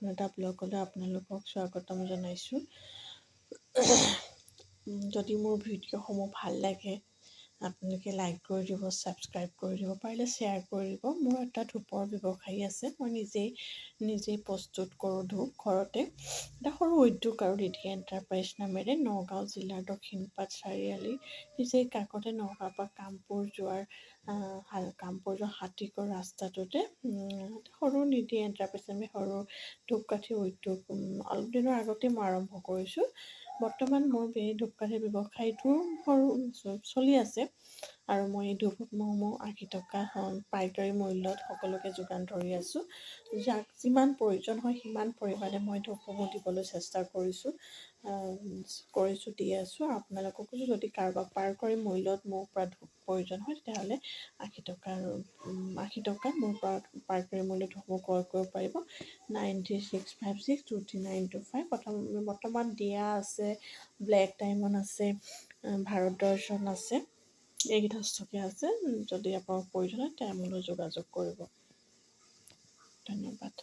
নতুন এটা ব্লগলৈ আপোনালোকক স্বাগতম জনাইছোঁ। যদি মোৰ ভিডিঅ'সমূহ ভাল লাগে আপোনালোকে লাইক কৰি দিব, ছাবস্ক্ৰাইব কৰি দিব, পাৰিলে শ্বেয়াৰ কৰি দিব। মোৰ এটা ধূপৰ ব্যৱসায়ী আছে, মই নিজেই প্ৰস্তুত কৰোঁ ধূপ ঘৰতে। এটা সৰু উদ্যোগ আৰু দিদি এণ্টাৰপ্ৰাইজ নামেৰে, নগাঁও জিলাৰ দক্ষিণপাট চাৰিআলি, নিজেই কাষতে নগাঁৱৰ পৰা কামপুৰ যোৱাৰ হাতীকৰ ৰাস্তাটোতে সৰু নিধি এণ্টাৰপ্ৰাইজ নামে সৰু ধূপকাঠি উদ্যোগ অলপ দিনৰ আগতে মই আৰম্ভ কৰিছোঁ। বৰ্তমান মোৰ এই ধূপকাঠিৰ ব্যৱসায়টো চলি আছে আৰু মই এই ধূপসমূহ 80 টকা পাইকাৰী মূল্যত সকলোকে যোগান ধৰি আছোঁ। যাক যিমান প্ৰয়োজন হয় সিমান পৰিমাণে মই ধূপসমূহ দিবলৈ চেষ্টা কৰিছোঁ, দি আছোঁ। আপোনালোককো যদি কাৰোবাক পাইকাৰী মূল্যত মোৰ পৰা ধূপ প্ৰয়োজন হয় তেতিয়াহ'লে 80 টকা মোৰ পৰা পাইকাৰী মূল্যত ধূপসমূহ ক্ৰয় কৰিব পাৰিব। 9656233925 বৰ্তমান দিয়া আছে, ব্লেক ডায়মণ্ড আছে, ভাৰত দৰ্শন আছে, এইকেইটা ষ্টকে আছে। যদি আপোনাক প্ৰয়োজন হয় তেতিয়া মোলৈ যোগাযোগ কৰিব। ধন্যবাদ।